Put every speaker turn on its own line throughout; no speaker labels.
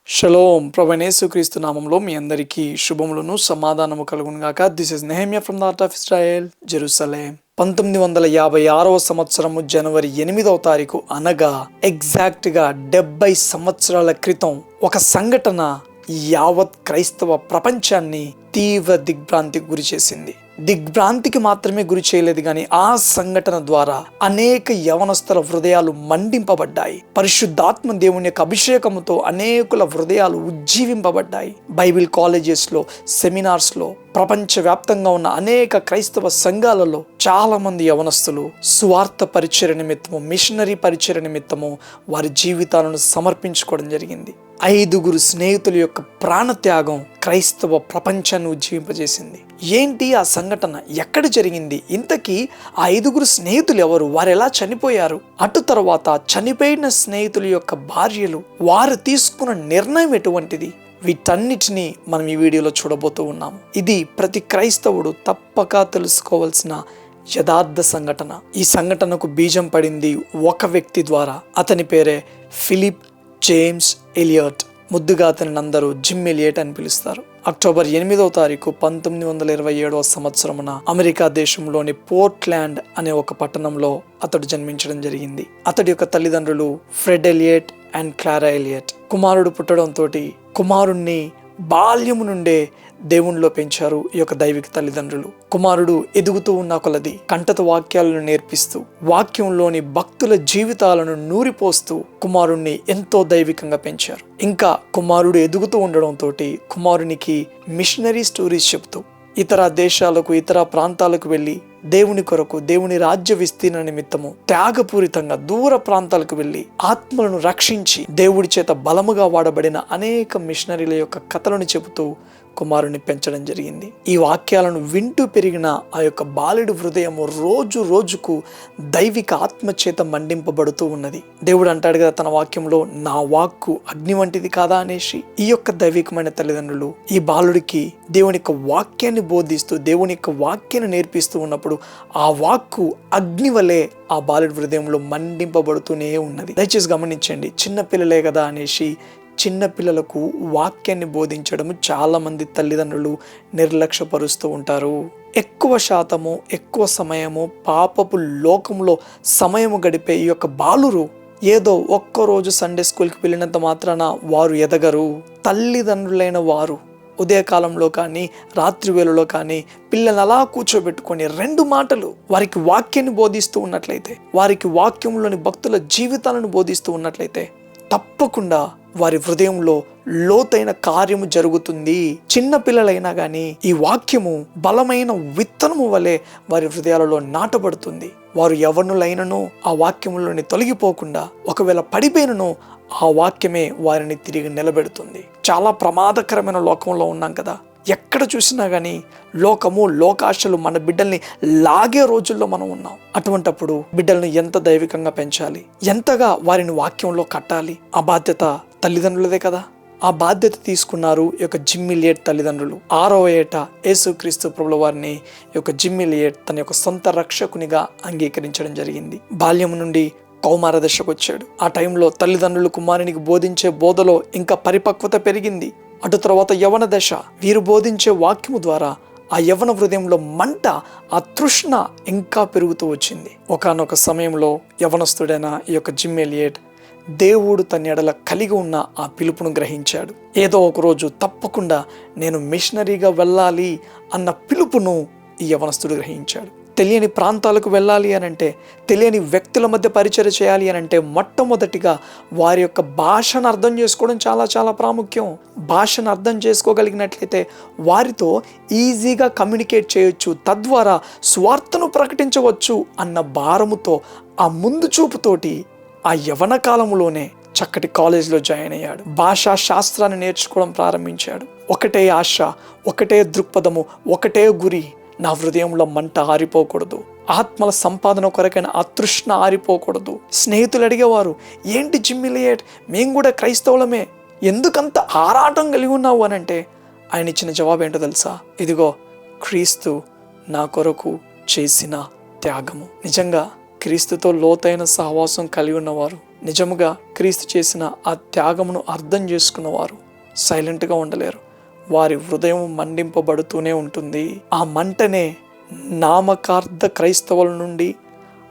Shalom ప్రభువైన యేసుక్రీస్తు నామంలో మీ అందరికీ శుభములను సమాధానము కలుగును గాక. This is Nehemiah from the art of Israel, Jerusalem. 1956 సంవత్సరము జనవరి 8వ తారీఖు అనగా ఎగ్జాక్ట్ గా 70 సంవత్సరాల క్రితం ఒక సంఘటన యావత్ క్రైస్తవ ప్రపంచాన్ని తీవ్ర దిగ్భ్రాంతికి గురి చేసింది. దిగ్భ్రాంతికి మాత్రమే గురి చేయలేదు కానీ ఆ సంఘటన ద్వారా అనేక యవనస్తుల హృదయాలు మండింపబడ్డాయి. పరిశుద్ధాత్మ దేవుని యొక్క అభిషేకముతో అనేకుల హృదయాలు ఉజ్జీవింపబడ్డాయి. బైబిల్ కాలేజెస్ లో, సెమినార్స్ లో, ప్రపంచవ్యాప్తంగా ఉన్న అనేక క్రైస్తవ సంఘాలలో చాలా మంది యవనస్తులు సువార్త పరిచర్య నిమిత్తము, మిషనరీ పరిచర్య నిమిత్తము వారి జీవితాలను సమర్పించుకోవడం జరిగింది. 5 స్నేహితుల యొక్క ప్రాణత్యాగం క్రైస్తవ ప్రపంచాన్ని ఉజ్జీవింపజేసింది. ఏంటి ఆ సంఘటన? ఎక్కడ జరిగింది? ఇంతకీ ఆ 5 స్నేహితులు ఎవరు? వారు ఎలా చనిపోయారు? అటు తర్వాత చనిపోయిన స్నేహితుల యొక్క భార్యలు, వారు తీసుకున్న నిర్ణయం ఎటువంటిది? వీటన్నిటినీ మనం ఈ వీడియోలో చూడబోతూ ఉన్నాము. ఇది ప్రతి క్రైస్తవుడు తప్పక తెలుసుకోవాల్సిన యథార్థ సంఘటన. ఈ సంఘటనకు బీజం పడింది ఒక వ్యక్తి ద్వారా. అతని పేరే ఫిలిప్ జేమ్స్ ఎలియట్. ముద్దుగా అతనిని అందరూ జిమ్ ఎలియట్ అని పిలుస్తారు. అక్టోబర్ 8వ తారీఖు 1927 సంవత్సరమున అమెరికా దేశంలోని పోర్ట్లాండ్ అనే ఒక పట్టణంలో అతడు జన్మించడం జరిగింది. అతడి యొక్క తల్లిదండ్రులు Fred Elliot and Clara Elliot. కుమారుడు పుట్టడంతో కుమారుణ్ణి బాల్యము నుండే దేవునిలో పెంచారు ఈ యొక్క దైవిక తల్లిదండ్రులు. కుమారుడు ఎదుగుతూ ఉన్న కొలది కంటత వాక్యాలను నేర్పిస్తూ, వాక్యంలోని భక్తుల జీవితాలను నూరిపోస్తూ కుమారుణ్ణి ఎంతో దైవికంగా పెంచారు. ఇంకా కుమారుడు ఎదుగుతూ ఉండడంతో కుమారునికి మిషనరీ స్టోరీస్ చెప్తూ ఇతర దేశాలకు, ఇతర ప్రాంతాలకు వెళ్ళి దేవుని కొరకు, దేవుని రాజ్య విస్తీర్ణ నిమిత్తము త్యాగపూరితంగా దూర ప్రాంతాలకు వెళ్ళి ఆత్మలను రక్షించి దేవుడి చేత బలముగా వాడబడిన అనేక మిషనరీల యొక్క కథలను చెబుతూ కుమారుని పెంచడం జరిగింది. ఈ వాక్యాలను వింటూ పెరిగిన ఆ యొక్క బాలుడి హృదయము రోజు రోజుకు దైవిక ఆత్మ చేత మండింపబడుతూ ఉన్నది. దేవుడు అంటాడు కదా తన వాక్యంలో, నా వాక్కు అగ్ని వంటిది కాదా అనేసి. ఈ యొక్క దైవికమైన తల్లిదండ్రులు ఈ బాలుడికి దేవుని యొక్క వాక్యాన్ని బోధిస్తూ, దేవుని యొక్క వాక్యాన్ని నేర్పిస్తూ ఉన్నప్పుడు ఆ వాక్కు అగ్ని వలె ఆ బాలుడి హృదయంలో మండింపబడుతూనే ఉన్నది. దయచేసి గమనించండి, చిన్న పిల్లలే కదా అనేసి చిన్న పిల్లలకు వాక్యాన్ని బోధించడము చాలా మంది తల్లిదండ్రులు నిర్లక్ష్యపరుస్తూ ఉంటారు. ఎక్కువ శాతము, ఎక్కువ సమయము పాపపు లోకంలో సమయము గడిపే ఈ యొక్క బాలురు ఏదో ఒక్కరోజు సండే స్కూల్కి వెళ్ళినంత మాత్రాన వారు ఎదగరు. తల్లిదండ్రులైన వారు ఉదయకాలంలో కానీ, రాత్రి వేళలో కానీ పిల్లలు అలా కూర్చోబెట్టుకొని 2 మాటలు వారికి వాక్యాన్ని బోధిస్తూ ఉన్నట్లయితే, వారికి వాక్యంలోని భక్తుల జీవితాలను బోధిస్తూ ఉన్నట్లయితే తప్పకుండా వారి హృదయంలో లోతైన కార్యము జరుగుతుంది. చిన్న పిల్లలైనా కానీ ఈ వాక్యము బలమైన విత్తనము వలె వారి హృదయాలలో నాటబడుతుంది. వారు యవ్వనులైనను ఆ వాక్యములోని తొలగిపోకుండా, ఒకవేళ పడిపోయినను ఆ వాక్యమే వారిని తిరిగి నిలబెడుతుంది. చాలా ప్రమాదకరమైన లోకంలో ఉన్నాం కదా. ఎక్కడ చూసినా కానీ లోకము, లోకాశలు మన బిడ్డల్ని లాగే రోజుల్లో మనం ఉన్నాం. అటువంటప్పుడు బిడ్డలను ఎంత దైవికంగా పెంచాలి, ఎంతగా వారిని వాక్యంలో కట్టాలి? ఆ బాధ్యత తల్లిదండ్రులదే కదా. ఆ బాధ్యత తీసుకున్నారు ఈ యొక్క జిమ్ ఎలియట్ తల్లిదండ్రులు. 6వ ఏట యేసుక్రీస్తు ప్రభుల వారిని ఈ యొక్క జిమ్ ఎలియట్ తన యొక్క సొంత రక్షకునిగా అంగీకరించడం జరిగింది. బాల్యం నుండి కౌమార దశకు వచ్చాడు. ఆ టైంలో తల్లిదండ్రులు కుమారునికి బోధించే బోధలో ఇంకా పరిపక్వత పెరిగింది. అటు తర్వాత యవన దశ. వీరు బోధించే వాక్యము ద్వారా ఆ యవన హృదయంలో మంట, ఆ తృష్ణ ఇంకా పెరుగుతూ వచ్చింది. ఒకానొక సమయంలో యవనస్తుడైన ఈ యొక్క జిమ్ ఎలియట్ దేవుడు తన ఎడల కలిగి ఉన్న ఆ పిలుపును గ్రహించాడు. ఏదో ఒక రోజు తప్పకుండా నేను మిషనరీగా వెళ్ళాలి అన్న పిలుపును ఈ యవనస్తుడు గ్రహించాడు. తెలియని ప్రాంతాలకు వెళ్ళాలి అనంటే, తెలియని వ్యక్తుల మధ్య పరిచయం చేయాలి అనంటే మొట్టమొదటిగా వారి యొక్క భాషను అర్థం చేసుకోవడం చాలా చాలా ప్రాముఖ్యం. భాషను అర్థం చేసుకోగలిగినట్లయితే వారితో ఈజీగా కమ్యూనికేట్ చేయొచ్చు, తద్వారా స్వార్థను ప్రకటించవచ్చు అన్న భారముతో, ఆ ముందు చూపుతోటి ఆ యవన కాలంలోనే చక్కటి కాలేజీలో జాయిన్ అయ్యాడు. భాషా శాస్త్రాన్ని నేర్చుకోవడం ప్రారంభించాడు. ఒకటే ఆశ, ఒకటే దృక్పథము, ఒకటే గురి. నా హృదయంలో మంట ఆరిపోకూడదు, ఆత్మల సంపాదన కొరకైన ఆ తృష్ణ ఆరిపోకూడదు. స్నేహితులు అడిగేవారు, ఏంటి జిమ్ ఎలియట్, మేము కూడా క్రైస్తవులమే, ఎందుకంత ఆరాటం కలిగి ఉన్నావు అనంటే ఆయన ఇచ్చిన జవాబు ఏంటో తెలుసా? ఇదిగో క్రీస్తు నా కొరకు చేసిన త్యాగము. నిజంగా క్రీస్తుతో లోతైన సహవాసం కలిగి ఉన్నవారు నిజముగా క్రీస్తు చేసిన ఆ త్యాగమును అర్థం చేసుకున్నవారు సైలెంట్గా ఉండలేరు. వారి హృదయం మండింపబడుతూనే ఉంటుంది. ఆ మంటనే నామకార్థ క్రైస్తవుల నుండి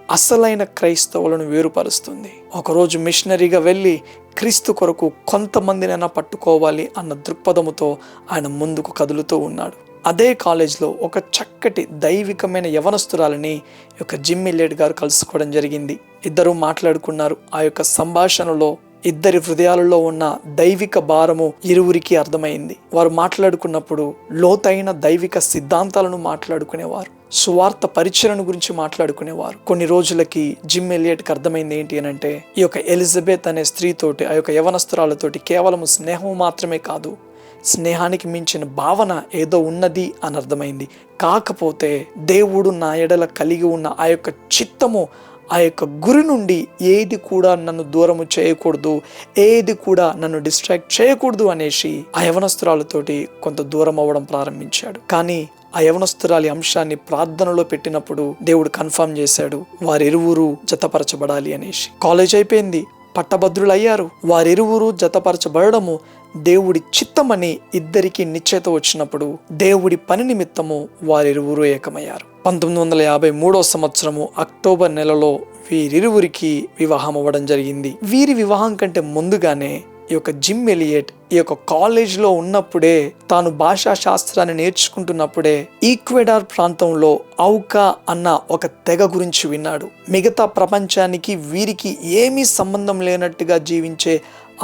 అసలైన క్రైస్తవులను వేరుపరుస్తుంది. ఒకరోజు మిషనరీగా వెళ్ళి క్రీస్తు కొరకు కొంతమందినైనా పట్టుకోవాలి అన్న దృక్పథముతో ఆయన ముందుకు కదులుతూ ఉన్నాడు. అదే కాలేజ్లో ఒక చక్కటి దైవికమైన యవనస్తురాలని జిమ్ ఎలియట్ గారు కలుసుకోవడం జరిగింది. ఇద్దరు మాట్లాడుకున్నారు. ఆ సంభాషణలో ఇద్దరి హృదయాలలో ఉన్న దైవిక భారము ఇరువురికి అర్థమైంది. వారు మాట్లాడుకున్నప్పుడు లోతైన దైవిక సిద్ధాంతాలను మాట్లాడుకునేవారు, సువార్త పరిచయను గురించి మాట్లాడుకునేవారు. కొన్ని రోజులకి జిమ్ ఎలియట్కి అర్థమైంది ఏంటి అని అంటే, ఈ ఎలిజబెత్ అనే స్త్రీతోటి, ఆ యవనస్తురాలతోటి కేవలం స్నేహం మాత్రమే కాదు, స్నేహానికి మించిన భావన ఏదో ఉన్నది అని అర్థమైంది. కాకపోతే దేవుడు నా ఎడల కలిగి ఉన్న ఆ చిత్తము, ఆ గురి నుండి ఏది కూడా నన్ను దూరము చేయకూడదు, ఏది కూడా నన్ను డిస్ట్రాక్ట్ చేయకూడదు అనేసి ఆ యవనస్తురాలతోటి కొంత దూరం అవ్వడం ప్రారంభించాడు. కానీ ఆ యవనస్తురాలి అంశాన్ని ప్రార్థనలో పెట్టినప్పుడు దేవుడు కన్ఫర్మ్ చేశాడు, వారిరువురు జతపరచబడాలి అనేసి. కాలేజ్ అయిపోయింది, పట్టభద్రులయ్యారు. వారిరువురు జతపరచబడము దేవుడి చిత్తమని ఇద్దరికి నిశ్చయిత వచ్చినప్పుడు దేవుడి పని నిమిత్తము వారిరువురు ఏకమయ్యారు. 1953 సంవత్సరము అక్టోబర్ నెలలో వీరిరువురికి వివాహం అవ్వడం జరిగింది. వీరి వివాహం కంటే ముందుగానే ఈ జిమ్ ఎలియట్ ఈ కాలేజ్లో ఉన్నప్పుడే, తాను భాషా శాస్త్రాన్ని నేర్చుకుంటున్నప్పుడే ఈక్వెడార్ ప్రాంతంలో ఔకా అన్న ఒక తెగ గురించి విన్నాడు. మిగతా ప్రపంచానికి వీరికి ఏమీ సంబంధం లేనట్టుగా జీవించే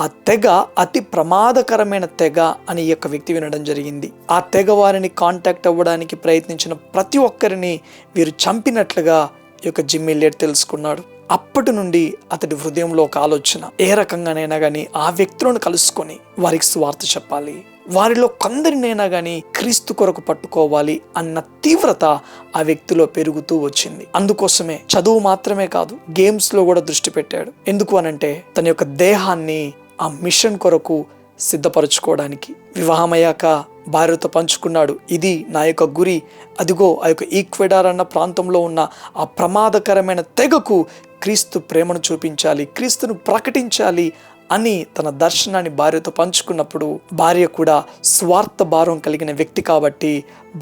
ఆ తెగ అతి ప్రమాదకరమైన తెగ అని ఈ వ్యక్తి వినడం జరిగింది. ఆ తెగ వారిని కాంటాక్ట్ అవ్వడానికి ప్రయత్నించిన ప్రతి ఒక్కరిని వీరు చంపినట్లుగా ఈ జిమ్ ఎలియట్ తెలుసుకున్నాడు. అప్పటి నుండి అతడి హృదయంలో ఒక ఆలోచన, ఏ రకంగానైనా కానీ ఆ వ్యక్తులను కలుసుకొని వారికి సువార్త చెప్పాలి, వారిలో కొందరినైనా కానీ క్రీస్తు కొరకు పట్టుకోవాలి అన్న తీవ్రత ఆ వ్యక్తిలో పెరుగుతూ వచ్చింది. అందుకోసమే చదువు మాత్రమే కాదు, గేమ్స్ లో కూడా దృష్టి పెట్టాడు. ఎందుకు అనంటే తన దేహాన్ని ఆ మిషన్ కొరకు సిద్ధపరచుకోవడానికి. వివాహమయ్యాక భార్యతో పంచుకున్నాడు, ఇది నా గురి, అదిగో ఆ ఈక్వెడార్ అన్న ప్రాంతంలో ఉన్న ఆ ప్రమాదకరమైన తెగకు క్రీస్తు ప్రేమను చూపించాలి, క్రీస్తును ప్రకటించాలి అని తన దర్శనాన్ని భార్యతో పంచుకున్నప్పుడు భార్య కూడా స్వార్థ భారం కలిగిన వ్యక్తి కాబట్టి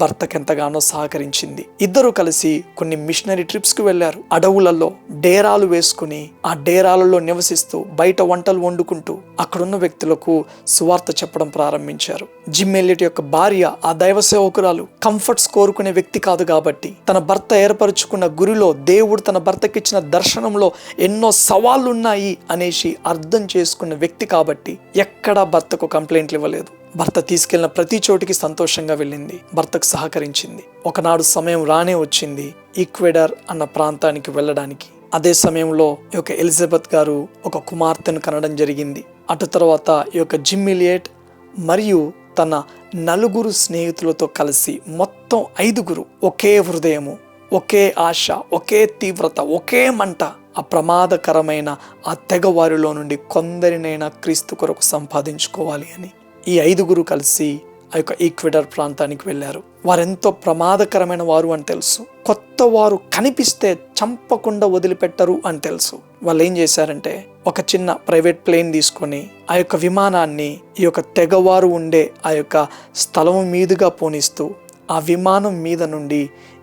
భర్తకు ఎంతగానో సహకరించింది. ఇద్దరు కలిసి కొన్ని మిషనరీ ట్రిప్స్కి వెళ్లారు. అడవులలో డేరాలు వేసుకుని ఆ డేరాలలో నివసిస్తూ బయట వంటలు వండుకుంటూ అక్కడున్న వ్యక్తులకు సువార్త చెప్పడం ప్రారంభించారు. జిమ్ ఎలియట్ భార్య ఆ దైవ సేవకురాలు కంఫర్ట్స్ కోరుకునే వ్యక్తి కాదు కాబట్టి, తన భర్త ఏర్పరచుకున్న గురిలో దేవుడు తన భర్తకిచ్చిన దర్శనంలో ఎన్నో సవాళ్లున్నాయి అనేసి అర్థం చేసుకున్న వ్యక్తి కాబట్టి ఎక్కడా భర్తకు కంప్లైంట్లు ఇవ్వలేదు. భర్త తీసుకెళ్లిన ప్రతి చోటికి సంతోషంగా వెళ్ళింది, భర్తకు సహకరించింది. ఒకనాడు సమయం రానే వచ్చింది ఈక్వెడార్ అన్న ప్రాంతానికి వెళ్ళడానికి. అదే సమయంలో ఈ ఎలిజబెత్ గారు ఒక కుమార్తెను కనడం జరిగింది. అటు తర్వాత ఈ జిమ్ ఎలియట్ మరియు తన 4 స్నేహితులతో కలిసి మొత్తం 5 ఒకే హృదయము, ఒకే ఆశ, ఒకే తీవ్రత, ఒకే మంట, ఆ ప్రమాదకరమైన ఆ తెగవారిలో నుండి కొందరినైనా క్రీస్తు కొరకు సంపాదించుకోవాలి అని ఈ 5 కలిసి ఆ ఈక్వెడార్ ప్రాంతానికి వెళ్ళారు. వారెంతో ప్రమాదకరమైన వారు అని తెలుసు. కొత్త వారు కనిపిస్తే చంపకుండా వదిలిపెట్టరు అని తెలుసు. వాళ్ళు ఏం చేశారంటే ఒక చిన్న ప్రైవేట్ ప్లేన్ తీసుకొని ఆ విమానాన్ని ఈ తెగవారు ఉండే ఆ స్థలం మీదుగా పోనిస్తూ ఆ విమానం మీద నుండి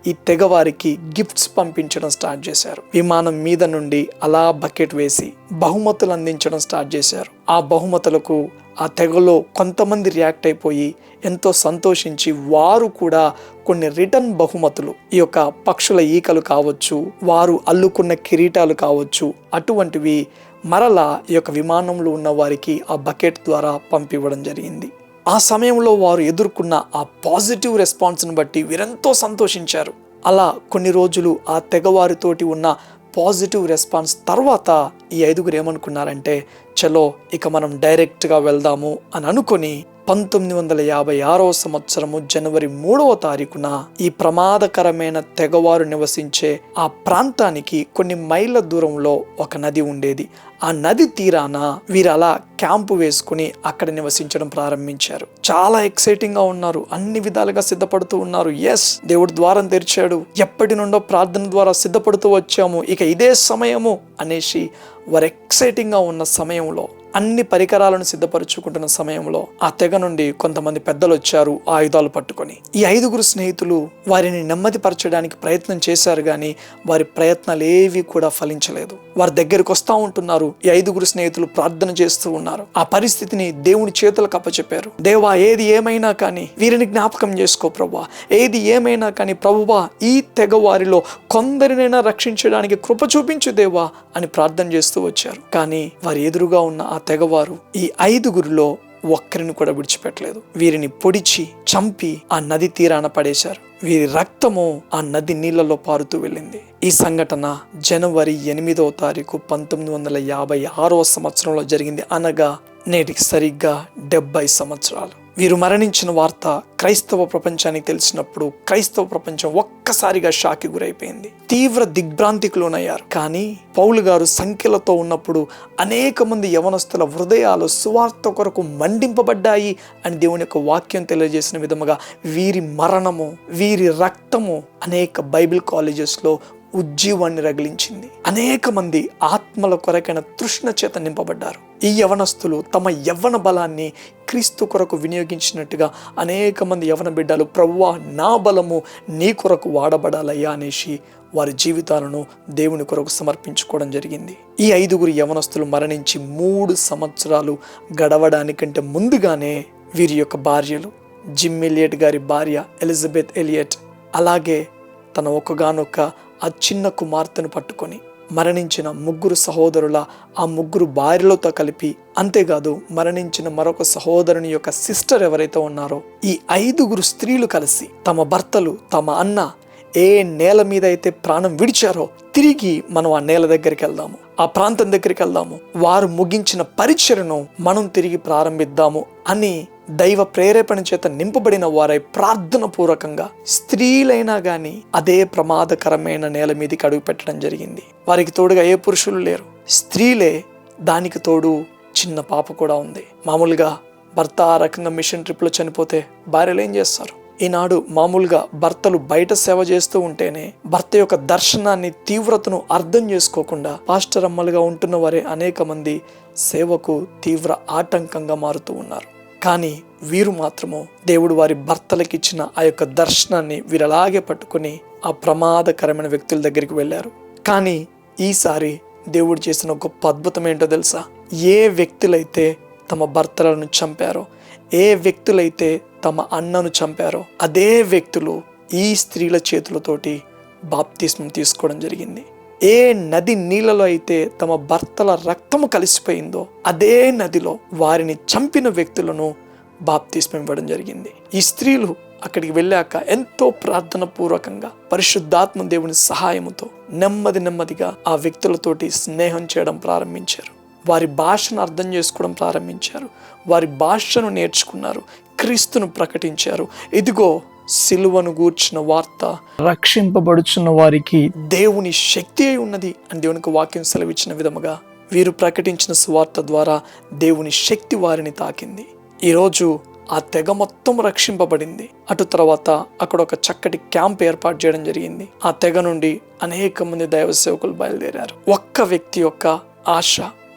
ఈ తెగవారికి గిఫ్ట్స్ పంపించడం స్టార్ట్ చేశారు. విమానం మీద నుండి అలా బకెట్ వేసి బహుమతులు అందించడం స్టార్ట్ చేశారు. ఆ బహుమతులకు ఆ తెగలో కొంతమంది రియాక్ట్ అయిపోయి ఎంతో సంతోషించి వారు కూడా కొన్ని రిటర్న్ బహుమతులు, ఈ పక్షుల ఈకలు కావచ్చు, వారు అల్లుకున్న కిరీటాలు కావచ్చు, అటువంటివి మరలా ఈ విమానంలో ఉన్న వారికి ఆ బకెట్ ద్వారా పంపివ్వడం జరిగింది. ఆ సమయంలో వారు ఎదుర్కొన్న ఆ పాజిటివ్ రెస్పాన్స్ని బట్టి వీరెంతో సంతోషించారు. అలా కొన్ని రోజులు ఆ తెగవారితోటి ఉన్న పాజిటివ్ రెస్పాన్స్ తర్వాత ఈ 5 ఏమనుకున్నారంటే, చలో ఇక మనం డైరెక్ట్గా వెళ్దాము అని అనుకొని 1956 సంవత్సరము జనవరి 3వ తారీఖున ఈ ప్రమాదకరమైన తెగవారు నివసించే ఆ ప్రాంతానికి కొన్ని మైళ్ళ దూరంలో ఒక నది ఉండేది. ఆ నది తీరాన వీరు అలా క్యాంపు వేసుకుని అక్కడ నివసించడం ప్రారంభించారు. చాలా ఎక్సైటింగ్ గా ఉన్నారు, అన్ని విధాలుగా సిద్ధపడుతూ ఉన్నారు. ఎస్, దేవుడు ద్వారం తెరిచాడు, ఎప్పటి నుండో ప్రార్థన ద్వారా సిద్ధపడుతూ వచ్చాము, ఇక ఇదే సమయము అనేసి వారు ఎక్సైటింగ్ గా ఉన్న సమయంలో, అన్ని పరికరాలను సిద్ధపరుచుకుంటున్న సమయంలో ఆ తెగ నుండి కొంతమంది పెద్దలు వచ్చారు ఆయుధాలు పట్టుకొని. ఈ 5 స్నేహితులు వారిని నెమ్మదిపరచడానికి ప్రయత్నం చేశారు, కానీ వారి ప్రయత్నాలు ఏవి కూడా ఫలించలేదు. వారి దగ్గరికి వస్తూ ఉంటున్నారు. ఈ 5 స్నేహితులు ప్రార్థన చేస్తూ ఉన్నారు. ఆ పరిస్థితిని దేవుని చేతులకు అప్పచెప్పారు. దేవా, ఏది ఏమైనా కానీ వీరిని జ్ఞాపకం చేసుకో ప్రభువా, ఏది ఏమైనా కానీ ప్రభువా, ఈ తెగ వారిలో కొందరినైనా రక్షించడానికి కృప చూపించు దేవా అని ప్రార్థన చేస్తూ వచ్చారు. కానీ వారి ఎదురుగా ఉన్న ఆ తెగవారు ఈ 5 ఒక్కరిని కూడా విడిచిపెట్టలేదు. వీరిని పొడిచి చంపి ఆ నది తీరాన పడేశారు. వీరి రక్తము ఆ నది నీళ్లలో పారుతూ వెళ్ళింది. ఈ సంఘటన జనవరి 8వ తారీఖు 1956వ సంవత్సరంలో జరిగింది. అనగా నేటికి సరిగ్గా 70 సంవత్సరాలు. వీరు మరణించిన వార్త క్రైస్తవ ప్రపంచానికి తెలిసినప్పుడు క్రైస్తవ ప్రపంచం ఒక్కసారిగా షాక్కి గురైపోయింది. తీవ్ర దిగ్భ్రాంతికి లోనయ్యారు. కానీ పౌలు గారు సంఖ్యలతో ఉన్నప్పుడు అనేక మంది యవనస్తుల హృదయాలు సువార్త కొరకు మండింపబడ్డాయి అని దేవుని యొక్క వాక్యం తెలియజేసిన విధముగా వీరి మరణము, వీరి రక్తము అనేక బైబిల్ కాలేజెస్లో ఉజ్జీవాన్ని రగిలించింది. అనేక మంది ఆత్మల కొరకైన తృష్ణ చేత నింపబడ్డారు. ఈ యవనస్తులు తమ యవ్వన బలాన్ని క్రీస్తు కొరకు వినియోగించినట్టుగా అనేక మంది యవన బిడ్డలు ప్రభువా, నా బలము నీ కొరకు వాడబడాలయ్యా అనేసి వారి జీవితాలను దేవుని కొరకు సమర్పించుకోవడం జరిగింది. ఈ 5 యవనస్తులు మరణించి 3 సంవత్సరాలు గడవడానికంటే ముందుగానే వీరి యొక్క భార్యలు, జిమ్ ఎలియట్ గారి భార్య ఎలిజబెత్ ఎలియట్, అలాగే తన ఒక్కగానొక్క ఆ చిన్న కుమార్తెను పట్టుకొని మరణించిన 3 సహోదరుల ఆ 3 భార్యలతో కలిపి, అంతేకాదు మరణించిన మరొక సహోదరుని యొక్క సిస్టర్ ఎవరైతే ఉన్నారో, ఈ 5 స్త్రీలు కలిసి తమ భర్తలు, తమ అన్న ఏ నేల మీద అయితే ప్రాణం విడిచారో తిరిగి మనం ఆ నేల దగ్గరికి వెళ్దాము, ఆ ప్రాంతం దగ్గరికి వెళ్దాము, వారు ముగించిన పరిచర్ను మనం తిరిగి ప్రారంభిద్దాము అని దైవ ప్రేరేపణ చేత నింపబడిన వారై ప్రార్థన పూర్వకంగా స్త్రీలైనా గాని అదే ప్రమాదకరమైన నేల మీదకి అడుగు పెట్టడం జరిగింది. వారికి తోడుగా ఏ పురుషులు లేరు, స్త్రీలే. దానికి తోడు చిన్న పాప కూడా ఉంది. మామూలుగా భర్త ఆ రకంగా మిషన్ ట్రిప్లో చనిపోతే భార్యలు ఏం చేస్తారు? ఈనాడు మామూలుగా భర్తలు బయట సేవ చేస్తూ ఉంటేనే భర్త యొక్క దర్శనాన్ని, తీవ్రతను అర్థం చేసుకోకుండా పాస్టర్ అమ్మలుగా ఉంటున్న వారే అనేక మంది సేవకు తీవ్ర ఆటంకంగా మారుతూ ఉన్నారు. కానీ వీరు మాత్రము దేవుడు వారి భర్తలకు ఇచ్చిన ఆ యొక్క దర్శనాన్ని వీరలాగే పట్టుకుని ఆ ప్రమాదకరమైన వ్యక్తుల దగ్గరికి వెళ్ళారు. కానీ ఈసారి దేవుడు చేసిన గొప్ప అద్భుతం ఏంటో తెలుసా? ఏ వ్యక్తులైతే తమ భర్తలను చంపారో, ఏ వ్యక్తులైతే తమ అన్నను చంపారో, అదే వ్యక్తులు ఈ స్త్రీల చేతులతోటి బాప్తిస్మం తీసుకోవడం జరిగింది. ఏ నది నీళ్ళలో అయితే తమ భర్తల రక్తము కలిసిపోయిందో అదే నదిలో వారిని చంపిన వ్యక్తులను బాప్తిస్మం ఇవ్వడం జరిగింది. ఈ స్త్రీలు అక్కడికి వెళ్ళాక ఎంతో ప్రార్థన పూర్వకంగా పరిశుద్ధాత్మ దేవుని సహాయముతో నెమ్మదిగా ఆ వ్యక్తులతోటి స్నేహం చేయడం ప్రారంభించారు. వారి భాషను అర్థం చేసుకోవడం ప్రారంభించారు. వారి భాషను నేర్చుకున్నారు. క్రీస్తును ప్రకటించారు. ఇదిగో సిలువను గూర్చిన వార్త రక్షింపబడుచున్న వారికి దేవుని శక్తి అయి ఉన్నది అని దేవునికి వాక్యం సెలవిచ్చిన విధముగా వీరు ప్రకటించిన సువార్త ద్వారా దేవుని శక్తి వారిని తాకింది. ఈరోజు ఆ తెగ మొత్తం రక్షింపబడింది. అటు తర్వాత అక్కడ ఒక చక్కటి క్యాంప్ ఏర్పాటు చేయడం జరిగింది. ఆ తెగ నుండి అనేక మంది దైవ సేవకులు బయలుదేరారు. ఒక్క వ్యక్తి యొక్క ఆశ,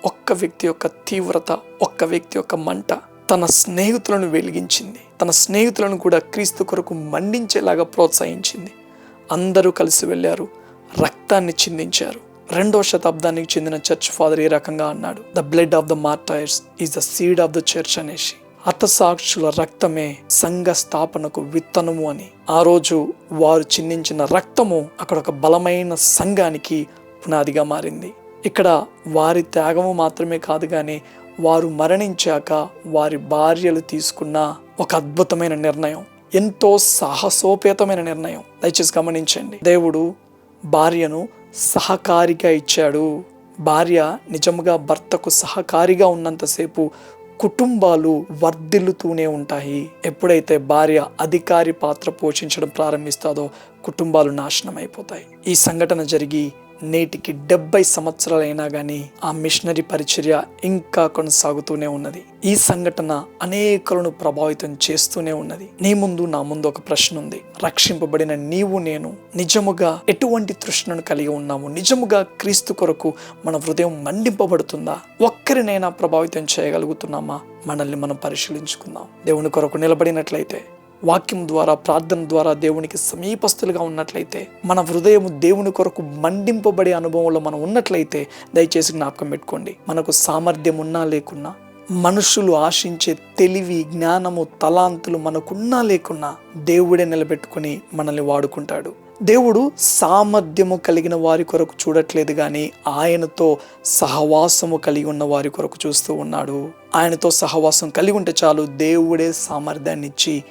ఒక్క వ్యక్తి యొక్క తీవ్రత, ఒక్క వ్యక్తి యొక్క మంట తన స్నేహితులను వెలిగించింది. తన స్నేహితులను కూడా క్రీస్తు కొరకు మండించేలాగా ప్రోత్సహించింది. అందరూ కలిసి వెళ్ళారు, రక్తాన్ని చిందించారు. 2వ శతాబ్దానికి చెందిన చర్చ్ ఫాదర్ ఈ రకంగా అన్నాడు, the blood of the martyrs is the seed of the church అనేసి. హతసాక్షుల రక్తమే సంఘ స్థాపనకు విత్తనము అని. ఆ రోజు వారు చిందించిన రక్తము అక్కడ ఒక బలమైన సంఘానికి పునాదిగా మారింది. ఇక్కడ వారి త్యాగము మాత్రమే కాదు, కానీ వారు మరణించాక వారి భార్యలు తీసుకున్న ఒక అద్భుతమైన నిర్ణయం, ఎంతో సాహసోపేతమైన నిర్ణయం. దయచేసి గమనించండి. దేవుడు భార్యను సహకారిగా ఇచ్చాడు. భార్య నిజంగా భర్తకు సహకారిగా ఉన్నంతసేపు కుటుంబాలు వర్ధిల్లుతూనే ఉంటాయి. ఎప్పుడైతే భార్య అధికారి పాత్ర పోషించడం ప్రారంభిస్తాదో కుటుంబాలు నాశనం అయిపోతాయి. ఈ సంఘటన జరిగి నేటికి 70 సంవత్సరాలైనా కానీ ఆ మిషనరీ పరిచర్య ఇంకా కొనసాగుతూనే ఉన్నది. ఈ సంఘటన అనేకులను ప్రభావితం చేస్తూనే ఉన్నది. నీ ముందు నా ముందు ఒక ప్రశ్న ఉంది. రక్షింపబడిన నీవు నేను నిజముగా ఎటువంటి తృష్ణను కలిగి ఉన్నాము? నిజముగా క్రీస్తు కొరకు మన హృదయం మండింపబడుతుందా? ఒక్కరినైనా ప్రభావితం చేయగలుగుతున్నామా? మనల్ని మనం పరిశీలించుకుందాం. దేవుని కొరకు నిలబడినట్లయితే, వాక్యం ద్వారా ప్రార్థన ద్వారా దేవునికి సమీపస్తులుగా ఉన్నట్లయితే, మన హృదయం దేవుని కొరకు మండింపబడే అనుభవంలో మనం ఉన్నట్లయితే దయచేసి జ్ఞాపకం పెట్టుకోండి, మనకు సామర్థ్యం ఉన్నా లేకున్నా, మనుషులు ఆశించే తెలివి జ్ఞానము తలాంతులు మనకున్నా లేకున్నా దేవుడే నిలబెట్టుకుని మనల్ని వాడుకుంటాడు. దేవుడు సామర్థ్యము కలిగిన వారి కొరకు చూడట్లేదు కానీ ఆయనతో సహవాసము కలిగి ఉన్న వారి కొరకు చూస్తూ ఉన్నాడు. ఆయనతో సహవాసం కలిగి ఉంటే చాలు, దేవుడే సామర్థ్యాన్ని ఇచ్చి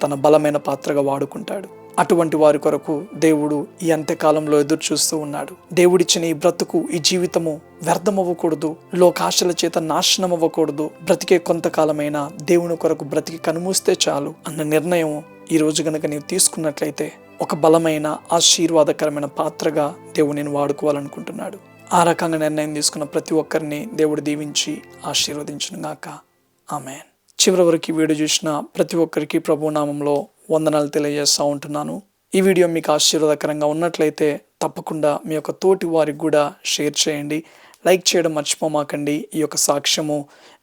తన బలమైన పాత్రగా వాడుకుంటాడు. అటువంటి వారి కొరకు దేవుడు ఈ అంత్యకాలంలో ఎదురు చూస్తూ ఉన్నాడు. దేవుడిచ్చిన ఈ బ్రతుకు, ఈ జీవితము వ్యర్థం అవ్వకూడదు, లోకాశల చేత నాశనం అవ్వకూడదు. బ్రతికే కొంతకాలమైనా దేవుని కొరకు బ్రతికి కనుమూస్తే చాలు అన్న నిర్ణయం ఈ రోజు గనక నీవు తీసుకున్నట్లయితే ఒక బలమైన ఆశీర్వాదకరమైన పాత్రగా దేవుడు నేను వాడుకోవాలనుకుంటున్నాడు. ఆ రకంగా నిర్ణయం తీసుకున్న ప్రతి ఒక్కరిని దేవుడు దీవించి ఆశీర్వదించును గాక. ఆమేన్. చివరి వరకు ఈ వీడియో చూసిన ప్రతి ఒక్కరికి ప్రభు నామంలో వందనాలు తెలియజేస్తూ ఉంటున్నాను. ఈ వీడియో మీకు ఆశీర్వాదకరంగా ఉన్నట్లయితే తప్పకుండా మీ యొక్క తోటి వారికి కూడా షేర్ చేయండి. లైక్ చేయడం మర్చిపోమాకండి. ఈ యొక్క సాక్ష్యము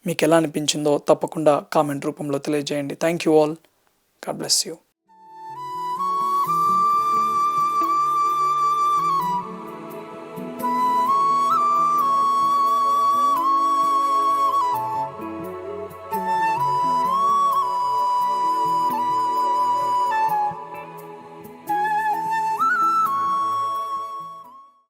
మీకు ఎలా అనిపించిందో తప్పకుండా కామెంట్ రూపంలో తెలియజేయండి. Thank you all. God bless you.